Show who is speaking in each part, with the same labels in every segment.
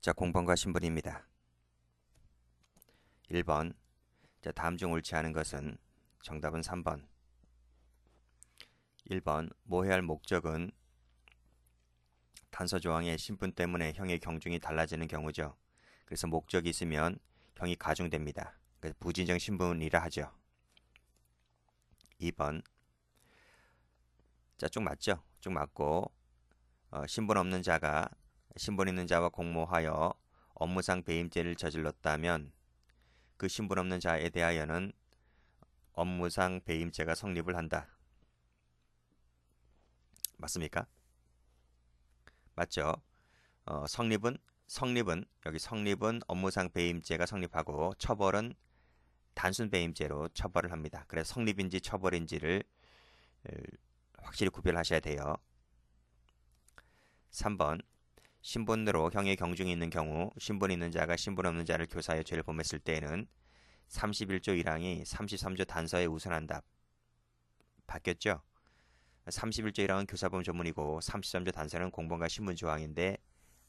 Speaker 1: 자, 공범과 신분입니다. 1번. 자, 다음 중 옳지 않은 것은 정답은 3번. 1번. 모해할 목적은 단서 조항의 신분 때문에 형의 경중이 달라지는 경우죠. 그래서 목적이 있으면 형이 가중됩니다. 그래서 부진정 신분이라 하죠. 2번. 자, 쭉 맞죠? 쭉 맞고 신분 없는 자가 신분 있는 자와 공모하여 업무상 배임죄를 저질렀다면 그 신분 없는 자에 대하여는 업무상 배임죄가 성립을 한다. 맞습니까? 맞죠? 성립은 여기 성립은 업무상 배임죄가 성립하고 처벌은 단순 배임죄로 처벌을 합니다. 그래서 성립인지 처벌인지를 확실히 구별하셔야 돼요. 3번. 신분으로 형의 경중이 있는 경우 신분 있는 자가 신분 없는 자를 교사하여 죄를 범했을 때에는 31조 1항이 33조 단서에 우선한다. 바뀌었죠? 31조 1항은 교사범 조문이고 33조 단서는 공범과 신분 조항인데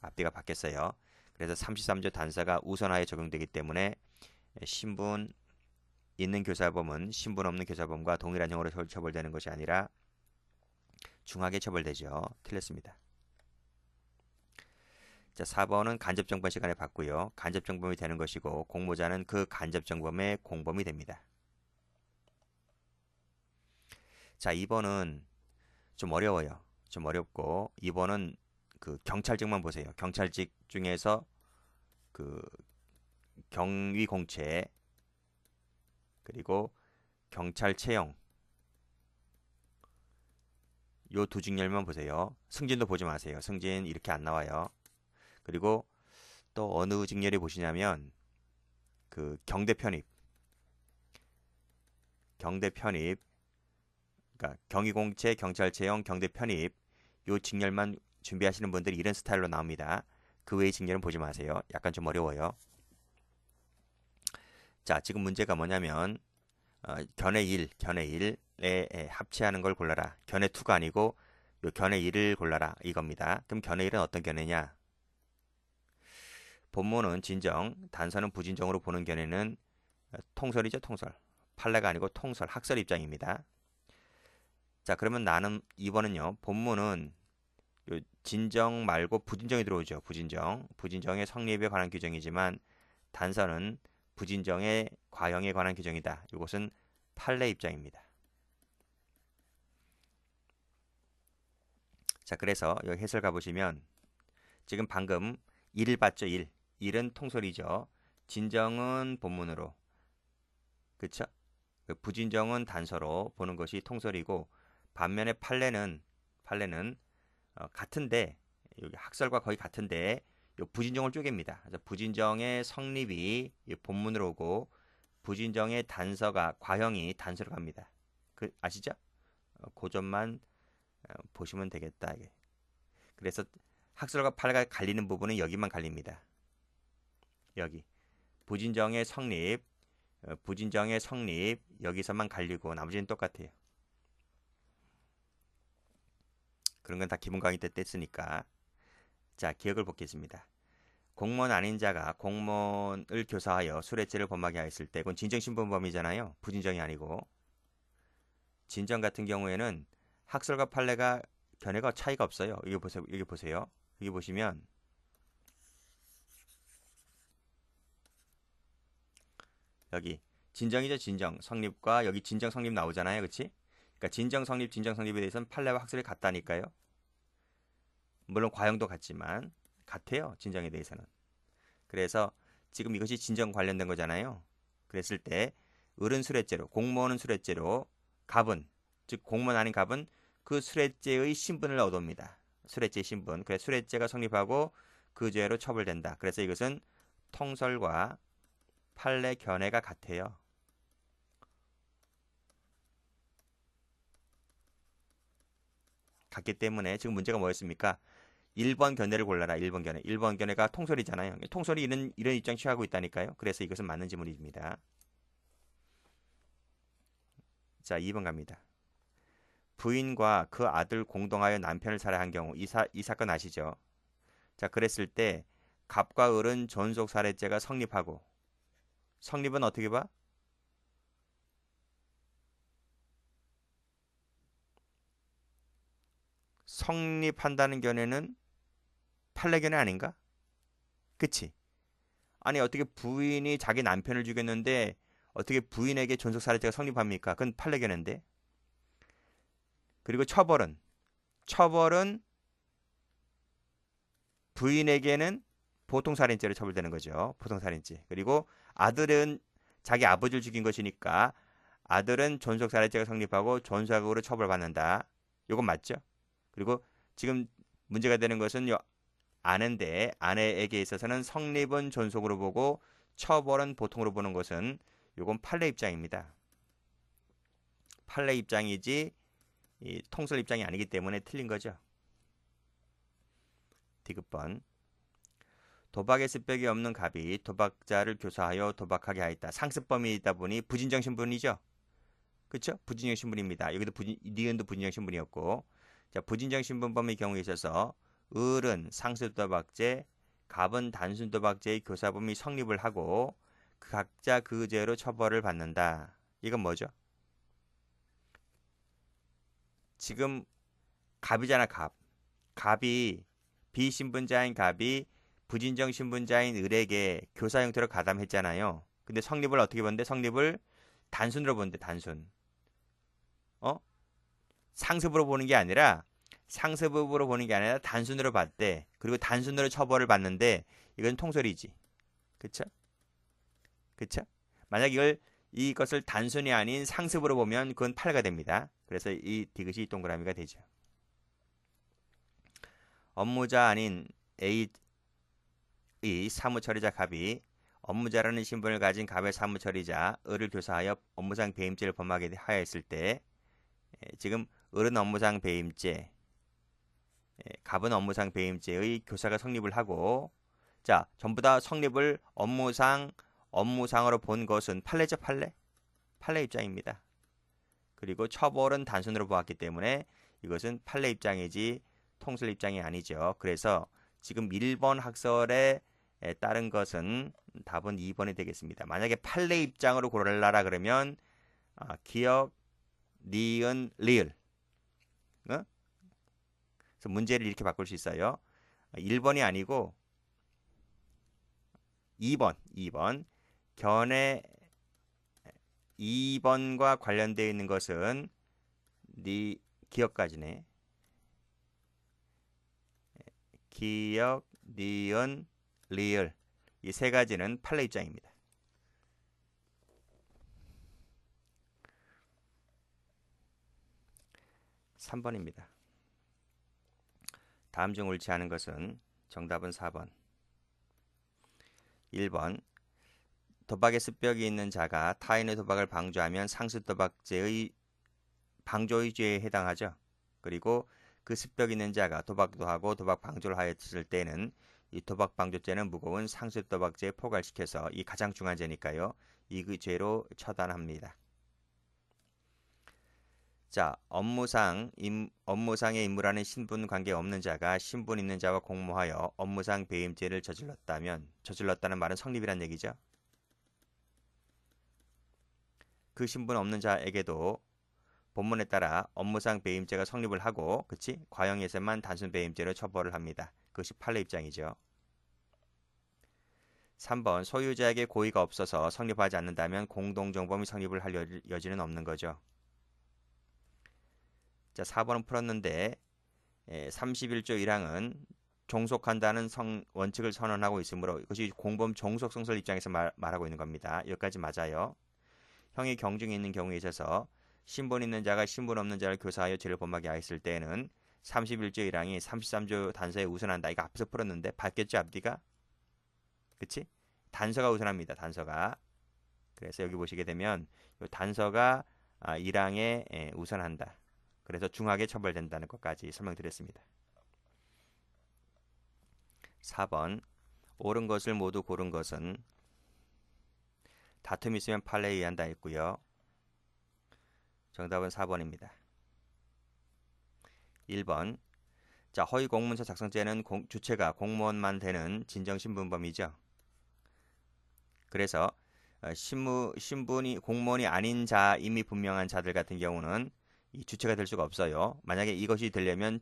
Speaker 1: 앞뒤가 바뀌었어요. 그래서 33조 단서가 우선하에 적용되기 때문에 신분 있는 교사범은 신분 없는 교사범과 동일한 형으로 처벌되는 것이 아니라 중하게 처벌되죠. 틀렸습니다. 자, 4번은 간접정범 시간에 봤고요. 간접정범이 되는 것이고 공모자는 그 간접정범의 공범이 됩니다. 자, 2번은 좀 어려워요. 좀 어렵고 2번은 그 경찰직만 보세요. 경찰직 중에서 그 경위공채 그리고 경찰 채용 요 두 직렬만 보세요. 승진도 보지 마세요. 승진 이렇게 안 나와요. 그리고 또 어느 직렬이 보시냐면 그 경대 편입 그러니까 경위공채, 경찰 채용, 경대 편입 요 직렬만 준비하시는 분들이 이런 스타일로 나옵니다. 그 외의 직렬은 보지 마세요. 약간 좀 어려워요. 자, 지금 문제가 뭐냐면 견해 1에 합치하는 걸 골라라. 견해 2가 아니고 요 견해 1을 골라라 이겁니다. 그럼 견해 1은 어떤 견해냐? 본문은 진정, 단서는 부진정으로 보는 견해는 통설이죠, 통설. 판례가 아니고 통설, 학설 입장입니다. 자, 그러면 나는 2번은요. 본문은 요 진정 말고 부진정이 들어오죠. 부진정의 성립에 관한 규정이지만 단서는 부진정의 과형에 관한 규정이다. 이것은 판례 입장입니다. 자, 그래서 여기 해설 가보시면 지금 방금 1을 봤죠. 1은 통설이죠. 진정은 본문으로 그쵸? 부진정은 단서로 보는 것이 통설이고 반면에 판례는 같은데 여기 학설과 거의 같은데 부진정을 쪼갭니다. 그래서 부진정의 성립이 본문으로 오고 부진정의 단서가 과형이 단서로 갑니다. 그 아시죠? 그 점만 보시면 되겠다. 그래서 학설과 판례가 갈리는 부분은 여기만 갈립니다. 여기 부진정의 성립 여기서만 갈리고 나머지는 똑같아요. 그런 건 다 기본 강의 때 뗐으니까. 자, 기억을 보겠습니다. 공무원 아닌 자가 공무원을 교사하여 술해죄를 범하게 하였을 때 그건 진정신분범이잖아요. 부진정이 아니고. 진정 같은 경우에는 학설과 판례가 견해가 차이가 없어요. 여기 보세요. 여기 보시면 여기 진정이죠. 진정 성립과 여기 진정 성립 나오잖아요. 그렇지? 그러니까 진정 성립에 대해서는 판례와 학설이 같다니까요. 물론 과형도 같지만 같아요. 진정에 대해서는. 그래서 지금 이것이 진정 관련된 거잖아요. 그랬을 때 을은 수뢰죄로 공무원은 수뢰죄로 갑은 즉 공무원 아닌 갑은 그 수뢰죄의 신분을 얻습니다. 수뢰죄 신분. 그래서 수뢰죄가 성립하고 그 죄로 처벌된다. 그래서 이것은 통설과 판례 견해가 같아요. 같기 때문에 지금 문제가 뭐였습니까? 1번 견해를 골라라. 1번 견해. 1번 견해가 통설이잖아요. 통설이 이런 입장 취하고 있다니까요. 그래서 이것은 맞는 지문입니다. 자, 2번 갑니다. 부인과 그 아들 공동하여 남편을 살해한 경우 이 사건 아시죠? 자, 그랬을 때 갑과 을은 존속 살해죄가 성립하고, 성립은 어떻게 봐? 성립한다는 견해는 판례견해 아닌가? 그치? 아니 어떻게 부인이 자기 남편을 죽였는데 어떻게 부인에게 존속살해죄가 성립합니까? 그건 판례견해인데. 그리고 처벌은 부인에게는 보통살인죄로 처벌되는 거죠. 보통살인죄. 그리고 아들은 자기 아버지를 죽인 것이니까 아들은 존속살해죄가 성립하고 존속으로 처벌받는다. 이건 맞죠? 그리고 지금 문제가 되는 것은 아내인데 아내에게 있어서는 성립은 존속으로 보고 처벌은 보통으로 보는 것은 이건 판례 입장입니다. 판례 입장이지 이 통설 입장이 아니기 때문에 틀린 거죠. 디귿번. 도박의 습벽이 없는 갑이 도박자를 교사하여 도박하게 하였다. 상습범이다 보니 부진정 신분이죠. 그렇죠? 부진정 신분입니다. 여기도 니은도 부진정 신분이었고, 자 부진정 신분범의 경우에 있어서 을은 상습 도박죄, 갑은 단순 도박죄의 교사범이 성립을 하고 각자 그 죄로 처벌을 받는다. 이건 뭐죠? 지금 갑이잖아, 갑. 갑이 비신분자인 갑이 부진정 신분자인 을에게 교사 형태로 가담했잖아요. 근데 성립을 어떻게 보는데? 성립을 단순으로 보는데, 단순. 어? 상습으로 보는 게 아니라 상습으로 보는 게 아니라 단순으로 봤대. 그리고 단순으로 처벌을 받는데 이건 통설이지. 그쵸? 그쵸? 만약 이것을 단순이 아닌 상습으로 보면 그건 팔가 됩니다. 그래서 이 디귿이 동그라미가 되죠. 업무자 아닌 A의 사무처리자 갑이 업무자라는 신분을 가진 갑의 사무처리자 을을 교사하여 업무상 배임죄를 범하게 하였을 때, 지금 을은 업무상 배임죄, 갑은 업무상 배임죄의 교사가 성립을 하고, 자 전부 다 성립을 업무상으로 본 것은 판례죠. 판례 입장입니다. 그리고 처벌은 단순으로 보았기 때문에 이것은 판례 입장이지 통설 입장이 아니죠. 그래서 지금 1번 학설에 따른 것은 답은 2번이 되겠습니다. 만약에 판례 입장으로 고르라라 그러면 기역, 니은, 리을. 그래서 문제를 이렇게 바꿀 수 있어요. 1번이 아니고 2번. 견해 2번과 관련되어 있는 것은 기역까지네. 기역, 니은, 리을. 이 세 가지는 판례 입장입니다. 3번입니다. 다음 중 옳지 않은 것은 정답은 4번. 1번. 도박의 습벽이 있는 자가 타인의 도박을 방조하면 상습도박죄의 방조의 죄에 해당하죠. 그리고 그 습벽 있는 자가 도박도 하고 도박 방조를 하였을 때는 이 도박 방조죄는 무거운 상습도박죄에 포괄시켜서 이 가장 중한 죄니까요. 이 그 죄로 처단합니다. 자, 업무상의 임무라는 신분 관계 없는 자가 신분 있는 자와 공모하여 업무상 배임죄를 저질렀다는 말은 성립이란 얘기죠. 그 신분 없는 자에게도 본문에 따라 업무상 배임죄가 성립을 하고, 그치? 과형에서만 단순 배임죄로 처벌을 합니다. 그것이 판례 입장이죠. 3번. 소유자에게 고의가 없어서 성립하지 않는다면 공동정범이 성립을 할 여지는 없는 거죠. 자, 4번은 풀었는데 31조 1항은 종속한다는 원칙을 선언하고 있으므로 이것이 공범 종속성설 입장에서 말하고 있는 겁니다. 여기까지 맞아요. 형이 경중이 있는 경우에 있어서 신분 있는 자가 신분 없는 자를 교사하여 죄를 범하게 하였을 때에는 31조 1항이 33조 단서에 우선한다. 이거 앞에서 풀었는데 바뀌었죠, 앞뒤가? 그치? 단서가 우선합니다. 단서가. 그래서 여기 보시게 되면 이 단서가 1항에 우선한다. 그래서 중하게 처벌된다는 것까지 설명드렸습니다. 4번. 옳은 것을 모두 고른 것은 다툼이 있으면 판례에 의한다 했고요. 정답은 4번입니다. 1번. 자, 허위 공문서 작성죄는 주체가 공무원만 되는 진정신분범이죠. 그래서 신분이 공무원이 아닌 자임이 분명한 자들 같은 경우는 이 주체가 될 수가 없어요. 만약에 이것이 되려면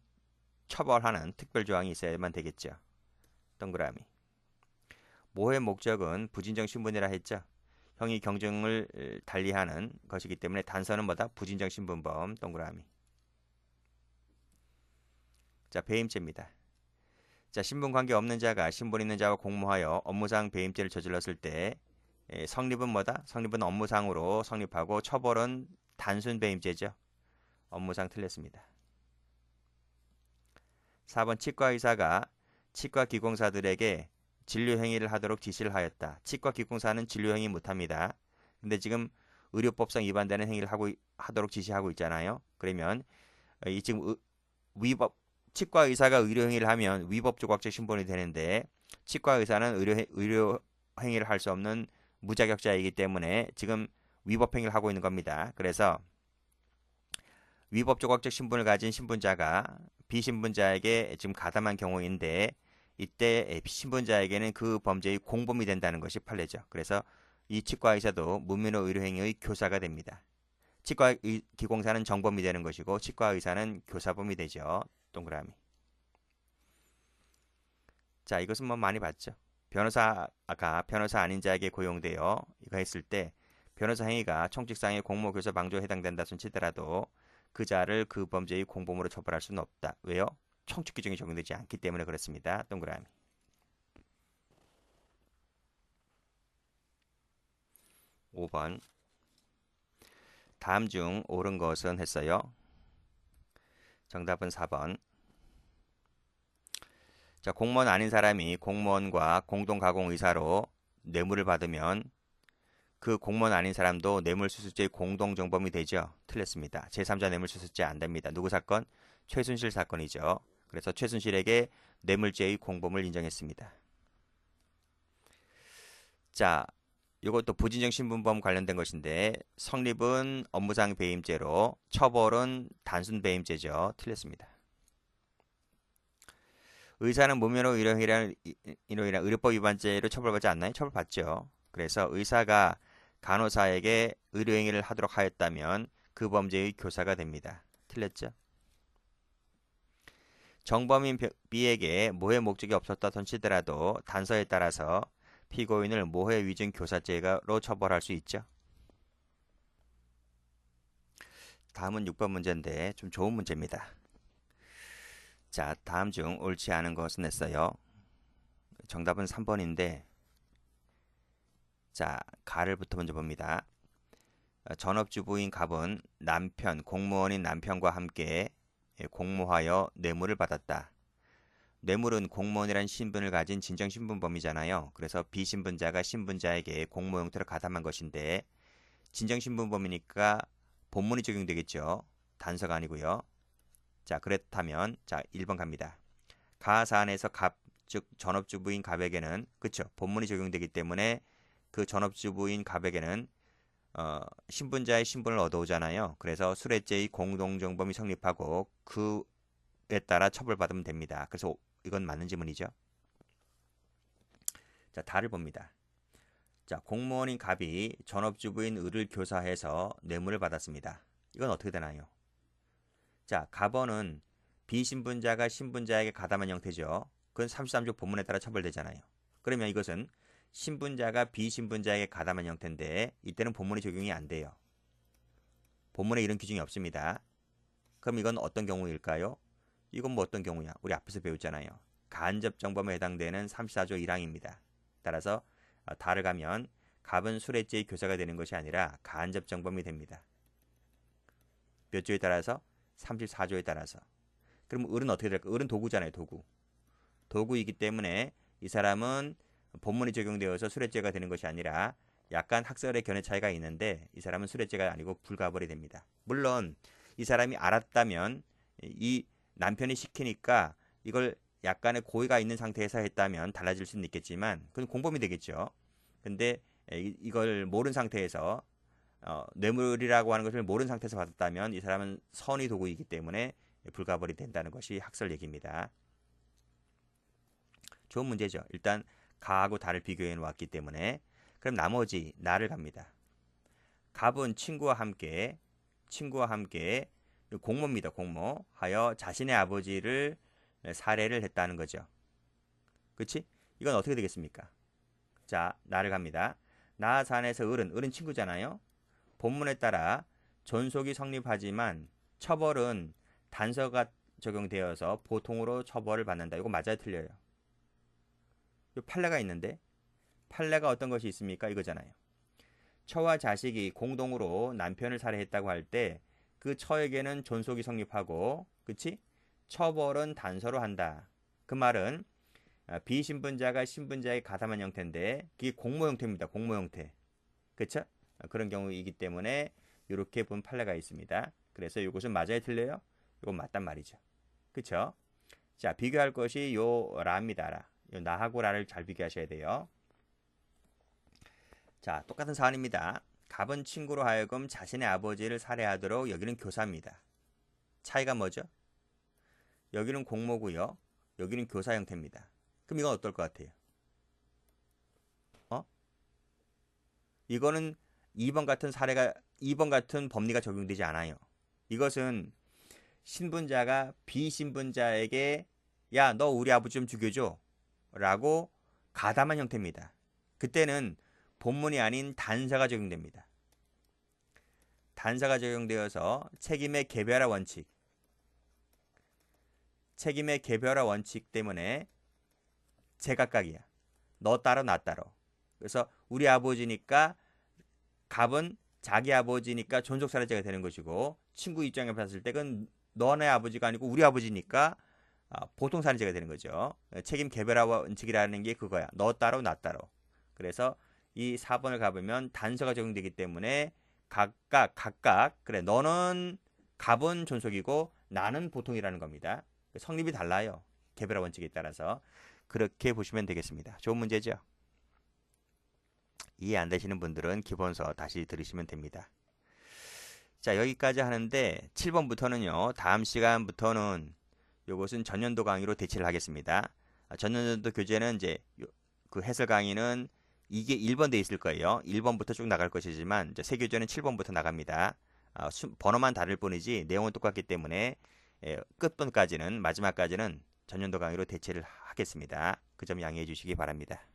Speaker 1: 처벌하는 특별조항이 있어야만 되겠죠. 동그라미. 모의 목적은 부진정 신분이라 했죠. 형이 경증을 달리하는 것이기 때문에 단서는 뭐다? 부진정 신분범. 동그라미. 자, 배임죄입니다. 자, 신분 관계 없는 자가 신분 있는 자와 공모하여 업무상 배임죄를 저질렀을 때 성립은 뭐다? 성립은 업무상으로 성립하고 처벌은 단순 배임죄죠. 업무상 틀렸습니다. 4번 치과의사가 치과기공사들에게 진료행위를 하도록 지시를 하였다. 치과기공사는 진료행위 못합니다. 근데 지금 의료법상 위반되는 행위를 하도록 지시하고 있잖아요. 그러면 이 지금 치과의사가 의료행위를 하면 위법조각적 신분이 되는데 치과의사는 의료행위를 할 수 없는 무자격자이기 때문에 지금 위법행위를 하고 있는 겁니다. 그래서 위법조각적 신분을 가진 신분자가 비신분자에게 지금 가담한 경우인데 이때 신분자에게는 그 범죄의 공범이 된다는 것이 판례죠. 그래서 이 치과의사도 무면허 의료행위의 교사가 됩니다. 치과기공사는 정범이 되는 것이고 치과의사는 교사범이 되죠. 동그라미. 자, 이것은 뭐 많이 봤죠. 변호사가 변호사 아닌 자에게 고용되어 이거 했을 때 변호사 행위가 총칙상의 공모, 교사, 방조에 해당된다 손 치더라도 그 자를 그 범죄의 공범으로 처벌할 수는 없다. 왜요? 총칙 규정이 적용되지 않기 때문에 그렇습니다. 동그라미. 5번. 다음 중 옳은 것은 했어요. 정답은 4번. 자, 공무원 아닌 사람이 공무원과 공동가공의사로 뇌물을 받으면 그 공무원 아닌 사람도 뇌물수수죄의 공동정범이 되죠. 틀렸습니다. 제3자 뇌물수수죄 안 됩니다. 누구 사건? 최순실 사건이죠. 그래서 최순실에게 뇌물죄의 공범을 인정했습니다. 자, 이것도 부진정 신분범 관련된 것인데 성립은 업무상 배임죄로 처벌은 단순 배임죄죠. 틀렸습니다. 의사는 무면허 의료행위란 의료법 위반죄로 처벌받지 않나요? 처벌받죠. 그래서 의사가 간호사에게 의료행위를 하도록 하였다면 그 범죄의 교사가 됩니다. 틀렸죠? 정범인 B에게 모해 목적이 없었다 손치더라도 단서에 따라서 피고인을 모해 위증 교사죄로 처벌할 수 있죠. 다음은 6번 문제인데 좀 좋은 문제입니다. 자, 다음 중 옳지 않은 것은 했어요. 정답은 3번인데 자, 가를부터 먼저 봅니다. 전업주부인 갑은 공무원인 남편과 함께 공모하여 뇌물을 받았다. 뇌물은 공무원이란 신분을 가진 진정신분범이잖아요. 그래서 비신분자가 신분자에게 공모 형태로 가담한 것인데 진정신분범이니까 본문이 적용되겠죠. 단서가 아니고요. 자, 그렇다면 자 1번 갑니다. 가 사안에서 갑, 즉 전업주부인 갑에게는 그쵸 본문이 적용되기 때문에 그 전업주부인 갑에게는 신분자의 신분을 얻어오잖아요. 그래서 수뢰죄의 공동정범이 성립하고 그에 따라 처벌받으면 됩니다. 그래서 이건 맞는 지문이죠. 자, 다를 봅니다. 자, 공무원인 갑이 전업주부인 을을 교사해서 뇌물을 받았습니다. 이건 어떻게 되나요? 자, 갑원은 비신분자가 신분자에게 가담한 형태죠. 그건 33조 본문에 따라 처벌되잖아요. 그러면 이것은 신분자가 비신분자에게 가담한 형태인데 이때는 본문이 적용이 안 돼요. 본문에 이런 규정이 없습니다. 그럼 이건 어떤 경우일까요? 이건 뭐 어떤 경우야? 우리 앞에서 배웠잖아요. 간접정범에 해당되는 34조 1항입니다. 따라서 다를 가면 갑은 수뢰죄의 교사가 되는 것이 아니라 간접정범이 됩니다. 몇 조에 따라서? 34조에 따라서. 그럼 을은 어떻게 될까? 을은 도구잖아요. 도구이기 때문에 이 사람은 본문이 적용되어서 수뢰죄가 되는 것이 아니라 약간 학설의 견해 차이가 있는데 이 사람은 수뢰죄가 아니고 불가벌이 됩니다. 물론 이 사람이 알았다면 이 남편이 시키니까 이걸 약간의 고의가 있는 상태에서 했다면 달라질 수는 있겠지만 그건 공범이 되겠죠. 근데 이걸 모른 상태에서 뇌물이라고 하는 것을 모른 상태에서 받았다면 이 사람은 선의 도구이기 때문에 불가벌이 된다는 것이 학설 얘기입니다. 좋은 문제죠. 일단 가하고 다를 비교해 놓았기 때문에. 그럼 나머지 나를 갑니다. 갑은 친구와 함께 공모입니다. 공모 하여 자신의 아버지를 살해를 했다는 거죠. 그치? 이건 어떻게 되겠습니까? 자, 나를 갑니다. 나 산에서 을은 친구잖아요. 본문에 따라 존속이 성립하지만 처벌은 단서가 적용되어서 보통으로 처벌을 받는다. 이거 맞아요, 틀려요? 이 판례가 있는데 판례가 어떤 것이 있습니까? 이거잖아요. 처와 자식이 공동으로 남편을 살해했다고 할 때 그 처에게는 존속이 성립하고, 그치? 처벌은 단서로 한다. 그 말은 비신분자가 신분자에게 가담한 형태인데 그게 공모 형태입니다. 공모 형태. 그쵸? 그런 경우이기 때문에 이렇게 본 판례가 있습니다. 그래서 이것은 맞아요, 틀려요? 이건 맞단 말이죠. 그쵸? 자, 비교할 것이 요 라입니다. 라. 요 나하고 라를 잘 비교하셔야 돼요. 자, 똑같은 사안입니다. 갑은 친구로 하여금 자신의 아버지를 살해하도록 여기는 교사입니다. 차이가 뭐죠? 여기는 공모고요. 여기는 교사 형태입니다. 그럼 이건 어떨 것 같아요? 이거는 2번 같은 법리가 적용되지 않아요. 이것은 신분자가 비신분자에게 야, 너 우리 아버지 좀 죽여줘 라고 가담한 형태입니다. 그때는 본문이 아닌 단서가 적용됩니다. 단서가 적용되어서 책임의 개별화 원칙 때문에 제각각이야. 너 따로 나 따로. 그래서 우리 아버지니까 갑은 자기 아버지니까 존속살해죄가 되는 것이고, 친구 입장에 봤을 때 그건 너네 아버지가 아니고 우리 아버지니까 보통살해죄가 되는 거죠. 책임 개별화 원칙이라는 게 그거야. 너 따로 나 따로. 그래서 이 4번을 가보면 단서가 적용되기 때문에 각각 그래, 너는 갑은 존속이고 나는 보통이라는 겁니다. 성립이 달라요. 개별화 원칙에 따라서. 그렇게 보시면 되겠습니다. 좋은 문제죠? 이해 안 되시는 분들은 기본서 다시 들으시면 됩니다. 자, 여기까지 하는데 7번부터는요. 다음 시간부터는 이것은 전년도 강의로 대체를 하겠습니다. 전년도 교재는 이제 그 해설 강의는 이게 1번 돼 있을 거예요. 1번부터 쭉 나갈 것이지만 새 교재는 7번부터 나갑니다. 번호만 다를 뿐이지 내용은 똑같기 때문에 끝번까지는, 마지막까지는 전년도 강의로 대체를 하겠습니다. 그 점 양해해 주시기 바랍니다.